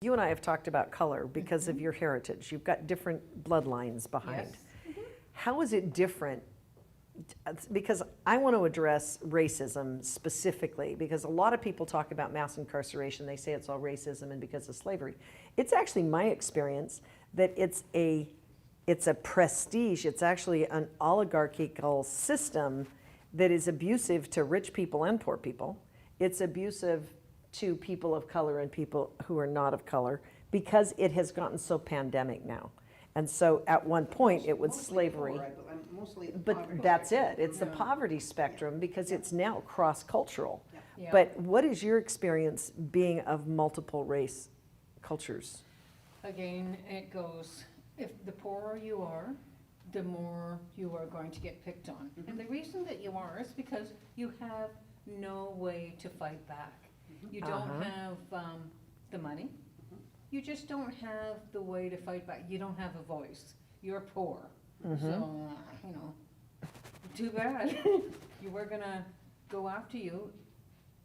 You and I have talked about color because of your heritage. You've got different bloodlines behind. Yes. How is it different? Because I want to address racism specifically, because a lot of people talk about mass incarceration. They say it's all racism and because of slavery. It's actually my experience that it's a prestige. It's actually an oligarchical system that is abusive to rich people and poor people. It's abusive to people of color and people who are not of color, because it has gotten so pandemic now. And so at one point it was slavery. But that's it. It's the poverty spectrum, because it's now cross-cultural. Yeah. But what is your experience being of multiple race cultures? Again, it goes, if the poorer you are, the more you are going to get picked on. And the reason that you are is because you have no way to fight back. You don't have the money. You just don't have the way to fight back. You don't have a voice. You're poor. So, you know, too bad. You were gonna go after you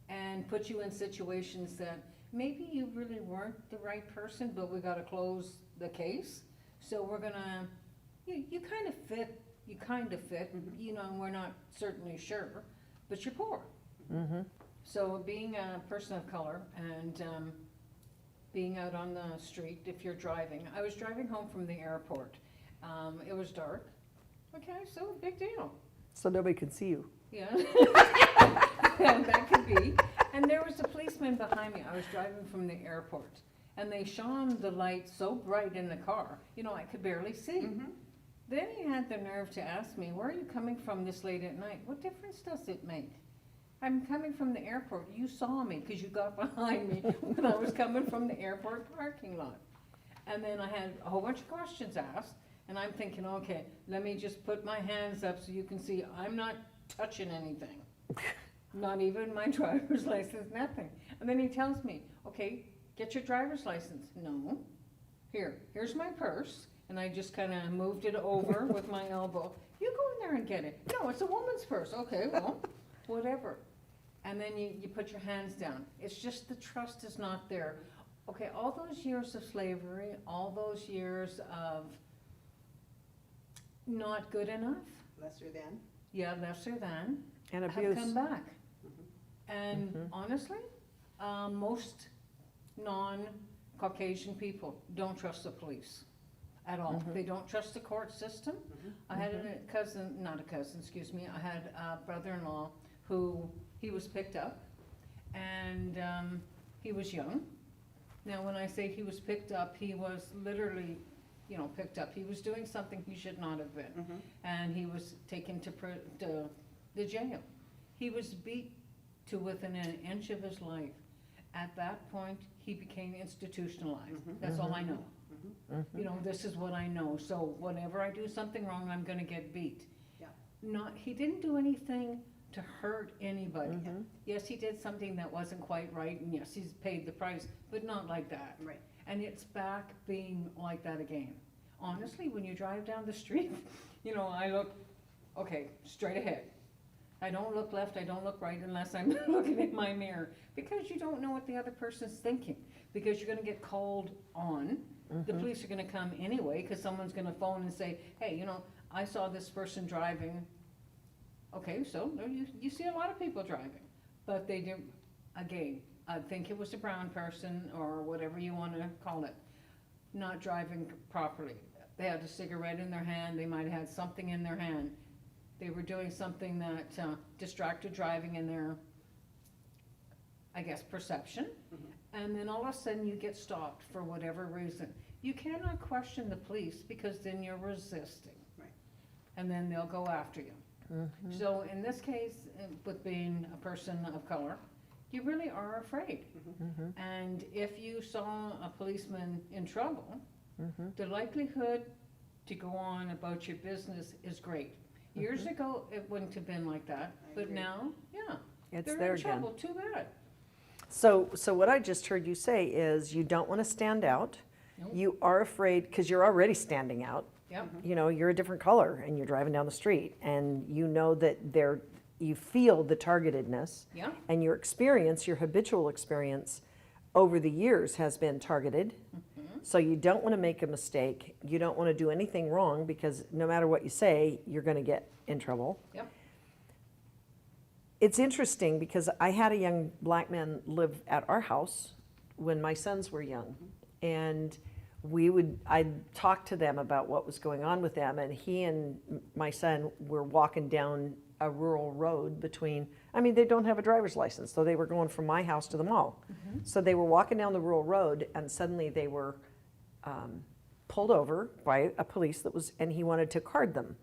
and put you in situations that maybe you really weren't the right person, but we gotta close the case. So we're gonna, you kind of fit, you know, and we're not certainly sure, but you're poor. So being a person of color and being out on the street, if you're driving, I was driving home from the airport. It was dark. Okay, so big deal. So nobody could see you. Yeah. And that could be. And there was a policeman behind me. I was driving from the airport, and they shone the light so bright in the car, you know, I could barely see. Then he had the nerve to ask me, "Where are you coming from this late at night? What difference does it make? I'm coming from the airport. You saw me because you got behind me when I was coming from the airport parking lot." And then I had a whole bunch of questions asked, and I'm thinking, okay, let me just put my hands up so you can see I'm not touching anything. Not even my driver's license, nothing. And then he tells me, okay, get your driver's license. No. Here's my purse. And I just kind of moved it over with my elbow. You go in there and get it. No, it's a woman's purse. Okay, well, whatever. And then you put your hands down. It's just the trust is not there. Okay, all those years of slavery, all those years of not good enough. Lesser than. Yeah, lesser than. And Have abuse. come back. And honestly, most non-Caucasian people don't trust the police at all. They don't trust the court system. I had I had a brother-in-law who, he was picked up, and he was young. Now when I say he was picked up, he was literally, you know, picked up. He was doing something he should not have been, and he was taken to the jail. He was beat to within an inch of his life. At that point, he became institutionalized. That's all I know. You know, this is what I know. So whenever I do something wrong, I'm gonna get beat. He didn't do anything to hurt anybody. Yes, he did something that wasn't quite right, and yes, he's paid the price, but not like that. Right. And it's back being like that again. Honestly, when you drive down the street, you know, I look, okay, straight ahead. I don't look left, I don't look right unless I'm looking in my mirror, because you don't know what the other person's thinking, because you're gonna get called on. The police are gonna come anyway, because someone's gonna phone and say, hey, you know, I saw this person driving. Okay, so you see a lot of people driving, but they do, again, I think it was a brown person or whatever you wanna call it, not driving properly. They had a cigarette in their hand, they might have had something in their hand. They were doing something that distracted driving in their, I guess, perception. And then all of a sudden you get stopped for whatever reason. You cannot question the police, because then you're resisting. Right. And then they'll go after you. So in this case, with being a person of color, you really are afraid. And if you saw a policeman in trouble, the likelihood to go on about your business is great. Years ago, it wouldn't have been like that, but now, yeah, It's they're there in again. trouble, too bad. So what I just heard you say is you don't want to stand out. Nope. You are afraid because you're already standing out. Yep. You know, you're a different color and you're driving down the street, and you know that you feel the targetedness. Yeah. And your experience, your habitual experience over the years has been targeted. So you don't want to make a mistake. You don't want to do anything wrong, because no matter what you say, you're going to get in trouble. Yep. It's interesting because I had a young black man live at our house when my sons were young. And I'd talk to them about what was going on with them. And he and my son were walking down a rural road between, they don't have a driver's license. So they were going from my house to the mall. So they were walking down the rural road, and suddenly they were pulled over by a police and he wanted to card them.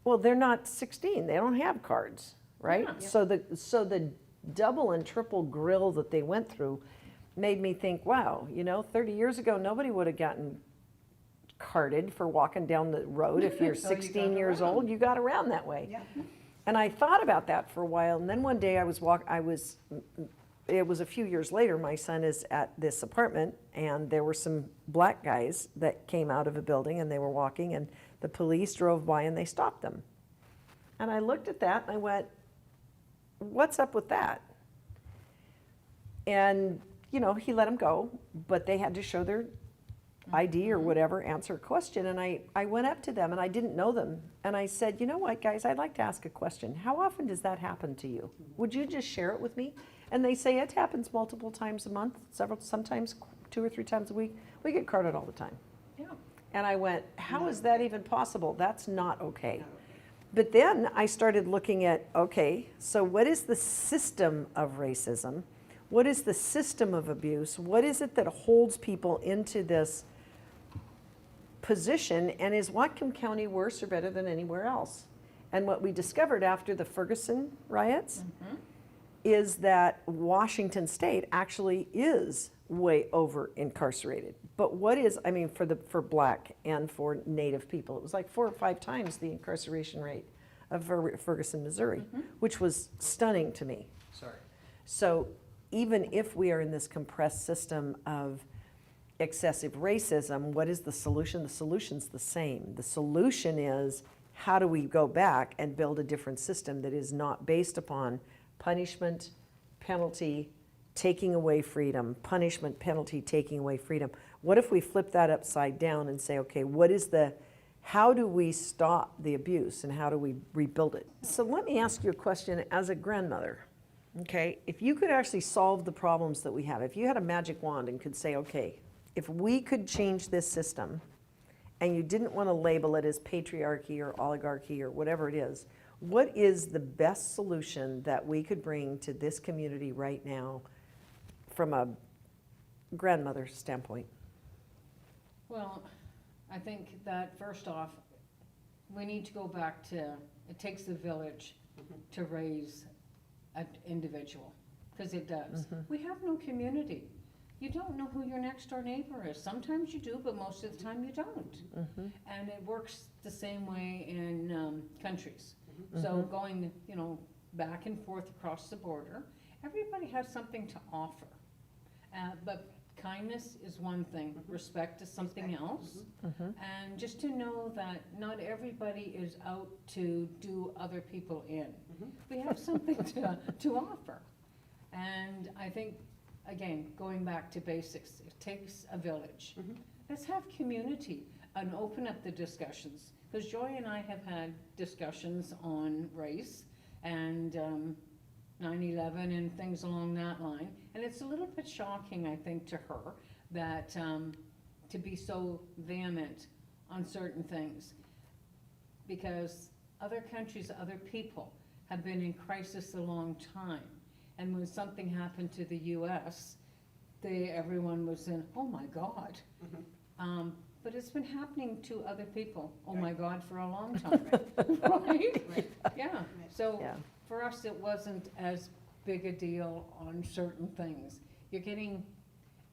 Well, they're not 16. They don't have cards, right? Yeah. So the double and triple grill that they went through made me think, wow, 30 years ago, nobody would have gotten carded for walking down the road. If you're So you 16 got years around. old, you got around that way. Yeah. And I thought about that for a while, and then one day it was a few years later, my son is at this apartment, and there were some black guys that came out of a building, and they were walking, and the police drove by and they stopped them. And I looked at that and I went, what's up with that? And, he let them go, but they had to show their ID or whatever, answer a question. And I went up to them, and I didn't know them. And I said, you know what, guys, I'd like to ask a question. How often does that happen to you? Would you just share it with me? And they say it happens multiple times a month, sometimes 2 or 3 times a week. We get carded all the time. Yeah. And I went, how is that even possible? That's not okay. But then I started looking at, okay, so what is the system of racism? What is the system of abuse? What is it that holds people into this position? And is Whatcom County worse or better than anywhere else? And what we discovered after the Ferguson riots is that Washington State actually is way over incarcerated. But what is, for black and for Native people, it was like 4 or 5 times the incarceration rate of Ferguson, Missouri, which was stunning to me. Sorry. So even if we are in this compressed system of excessive racism, what is the solution? The solution's the same. The solution is, how do we go back and build a different system that is not based upon punishment, penalty, taking away freedom, punishment, penalty, taking away freedom? What if we flip that upside down and say, okay, how do we stop the abuse and how do we rebuild it? So let me ask you a question as a grandmother, okay? If you could actually solve the problems that we have, if you had a magic wand and could say, okay, if we could change this system and you didn't want to label it as patriarchy or oligarchy or whatever it is, what is the best solution that we could bring to this community right now from a grandmother standpoint? Well, I think that first off, we need to go back to, it takes a village to raise an individual, because it does. We have no community. You don't know who your next door neighbor is. Sometimes you do, but most of the time you don't. And it works the same way in countries. So going, back and forth across the border, everybody has something to offer. But kindness is one thing, respect is something else. And just to know that not everybody is out to do other people in. We have something to offer. And I think, again, going back to basics, it takes a village. Let's have community and open up the discussions. Because Joy and I have had discussions on race and 9/11 and things along that line. And it's a little bit shocking, I think, to her that to be so vehement on certain things. Because other countries, other people have been in crisis a long time. And when something happened to the US, everyone was in, oh my God. But it's been happening to other people, oh my God, for a long time, right? Yeah, so Yeah. for us, it wasn't as big a deal on certain things. You're getting,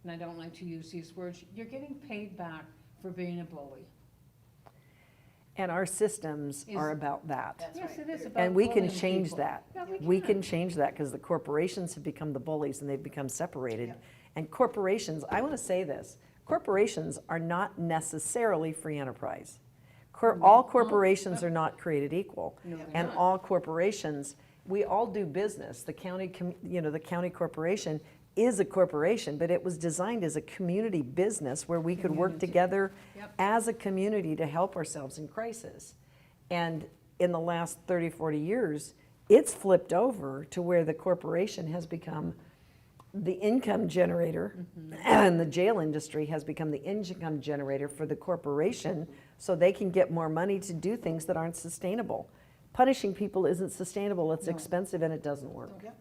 and I don't like to use these words, you're getting paid back for being a bully. And our systems are about that. That's Yes, right. it is about And we can bullying change people. that. Yeah, We can change that because the corporations have become the bullies and they've become separated. Yeah. And corporations, I want to say this, corporations are not necessarily free enterprise. All corporations are not created equal. No, they're And not. all corporations, we all do business. The county, the county corporation is a corporation, but it was designed as a community business where we could work Community. together Yep. as a community to help ourselves in crisis. And in the last 30, 40 years, it's flipped over to where the corporation has become the income generator, and the jail industry has become the income generator for the corporation, so they can get more money to do things that aren't sustainable. Punishing people isn't sustainable, it's No. expensive, and it doesn't work. Yep.